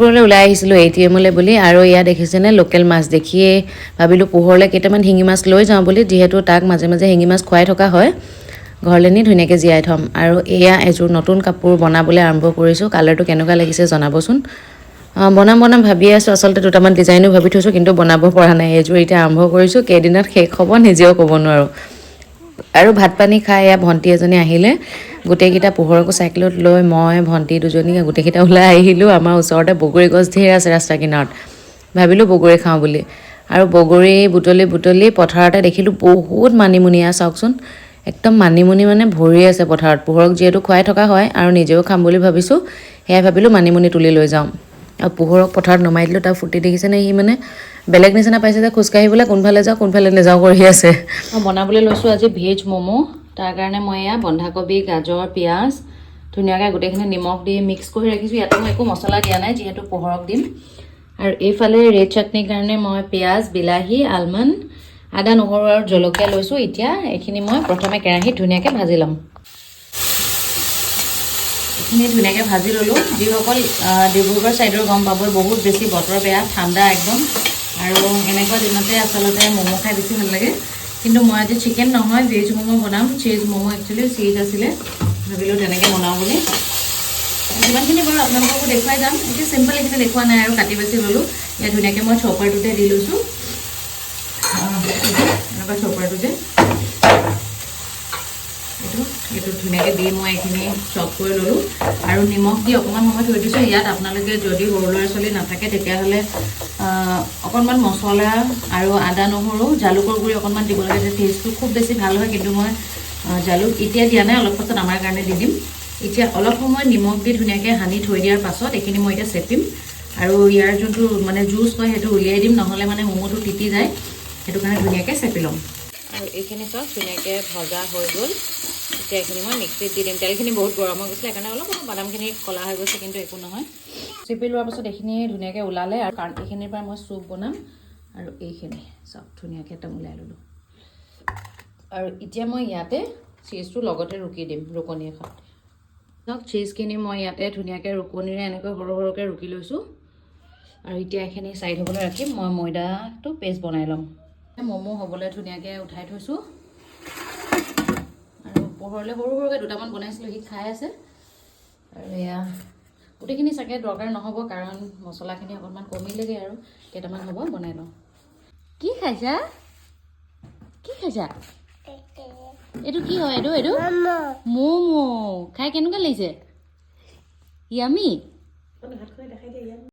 পুৰলৈ ওলাই আহিছিলোঁ ATMলৈ বুলি আৰু ইয়াত দেখিছেনে লোকেল মাছ দেখিয়ে ভাবিলোঁ পোহৰলৈ কেইটামান শিঙি মাছ লৈ যাওঁ বুলি যিহেতু তাক মাজে মাজে শিঙি মাছ খুৱাই থকা হয় ঘৰলৈ নি ধুনীয়াকৈ জীয়াই থ'ম আৰু এয়া এযোৰ নতুন কাপোৰ বনাবলৈ আৰম্ভ কৰিছোঁ কালাৰটো কেনেকুৱা লাগিছে জনাবচোন বনাম ভাবি আছোঁ আচলতে দুটামান ডিজাইনো ভাবি থৈছোঁ কিন্তু বনাব পৰা নাই এযোৰ এতিয়া আৰম্ভ কৰিছোঁ কেইদিনত শেষ হ'ব নিজেও ক'ব নোৱাৰোঁ আৰু ভাত পানী খাই এয়া ভণ্টি এজনী আহিলে গোটেইকেইটা পোহৰকো চাইকেলত লৈ মই ভণ্টি দুজনী গোটেইকেইটা ওলাই আহিলোঁ আমাৰ ওচৰতে বগৰী গছ ধেৰ আছে ৰাস্তা কিনাৰত ভাবিলোঁ বগৰী খাওঁ বুলি আৰু বগৰী বুটলি পথাৰতে দেখিলোঁ বহুত মানিমুনি চাওকচোন একদম মানিমুনি মানে ভৰি আছে পথাৰত পোহৰক যিহেতু খুৱাই থকা হয় আৰু নিজেও খাম বুলি ভাবিছোঁ সেয়াই ভাবিলোঁ মানিমুনি তুলি লৈ যাওঁ আৰু পোহৰক পথাৰত নমাই দিলোঁ তাৰ ফুটি দেখিছেনে সি মানে বেলেগ নিচিনা পাইছে যে খোজকাঢ়িবলৈ কোনফালে যাওঁ কোনফালে নাযাওঁ কৰি আছে মই বনাবলৈ লৈছোঁ আজি ভেজ ম'ম' তাৰ কাৰণে মই এয়া বন্ধাকবি গাজৰ পিঁয়াজ ধুনীয়াকৈ গোটেইখিনি নিমখ দি মিক্স কৰি ৰাখিছোঁ ইয়াতে মই একো মছলা দিয়া নাই যিহেতু পোহৰক দিম আৰু এইফালে ৰেড চাটনিৰ কাৰণে মই পিঁয়াজ বিলাহী আলমণ্ড আদা নহৰু আৰু জলকীয়া লৈছোঁ এতিয়া এইখিনি মই প্ৰথমে কেৰাহীত ধুনীয়াকৈ ভাজি ল'ম এইখিনি ধুনীয়াকৈ ভাজি ল'লোঁ যিসকল ডিব্ৰুগড় ছাইডৰ গম পাব বহুত বেছি বতৰ বেয়া ঠাণ্ডা একদম আৰু এনেকুৱা দিনতে আচলতে ম'ম' খাই বেছি ভাল লাগে কিন্তু মই আজি চিকেন নহয় ভেজ ম'ম' বনাম চিজ ম'ম' একচুৱেলি চিজ আছিলে ভাবিলোঁ তেনেকৈ বনাওঁ বুলি যিমানখিনি বাৰু আপোনালোককো দেখুৱাই যাম এতিয়া চিম্পল এইখিনি দেখুওৱা নাই আৰু কাটি বাছি ল'লোঁ ইয়াত ধুনীয়াকৈ মই চপাৰটোতে দি লৈছোঁ এনেকুৱা চপাৰটো যে এইটো ধুনীয়াকৈ দি মই এইখিনি চপ কৰি ল'লোঁ আৰু নিমখ দি অকণমান সময় থৈ দিছোঁ ইয়াত আপোনালোকে যদি সৰু ল'ৰা ছোৱালী নাথাকে তেতিয়াহ'লে অকণমান মছলা আৰু আদা নহৰু জালুকৰ গুড়ি অকণমান দিব লাগে যে টেষ্টটো খুব বেছি ভাল হয় কিন্তু মই জালুক এতিয়া দিয়া নাই অলপ পাছত আমাৰ কাৰণে দি দিম এতিয়া অলপ সময় নিমখ দি ধুনীয়াকৈ সানি থৈ দিয়াৰ পাছত এইখিনি মই এতিয়া চেপিম আৰু ইয়াৰ যোনটো মানে জুচ হয় সেইটো উলিয়াই দিম নহ'লে মানে ম'ম'টো তিতি যায় সেইটো কাৰণে ধুনীয়াকৈ চেপি ল'ম আৰু এইখিনি চব ধুনীয়াকৈ ভজা হৈ গ'ল এতিয়া এইখিনি মই মিক্সিত দি দিম তেলখিনি বহুত গৰম হৈ গৈছিলে সেইকাৰণে অলপ বাদামখিনি ক'লা হৈ গৈছে কিন্তু একো নহয় চেপি লোৱাৰ পাছত এইখিনি ধুনীয়াকৈ ওলালে আৰু কাৰণ এইখিনিৰ পৰা মই চুপ বনাম আৰু এইখিনি চব ধুনীয়াকৈ একদম ওলাই ল'লোঁ আৰু এতিয়া মই ইয়াতে চিজটো লগতে ৰুকি দিম ৰুকনি এখন ধৰক চিজখিনি মই ইয়াতে ধুনীয়াকৈ ৰুকনিৰে এনেকৈ সৰু সৰুকৈ ৰুকি লৈছোঁ আৰু এতিয়া এইখিনি চাইড হ'বলৈ ৰাখিম মই ময়দাটো পেষ্ট বনাই ল'ম ম'ম' হ'বলৈ ধুনীয়াকৈ উঠাই থৈছোঁ আৰু পোহৰলৈ সৰু সৰুকৈ দুটামান বনাইছিলোঁ সি খাই আছে আৰু এয়া গোটেইখিনি চাগে দৰকাৰ নহ'ব কাৰণ মছলাখিনি অকণমান কমিলেগৈ আৰু কেইটামান হ'ব বনাই লওঁ কি খাইছা এইটো কি হয় এইটো ম'ম' খাই কেনেকুৱা লাগিছে য়ামি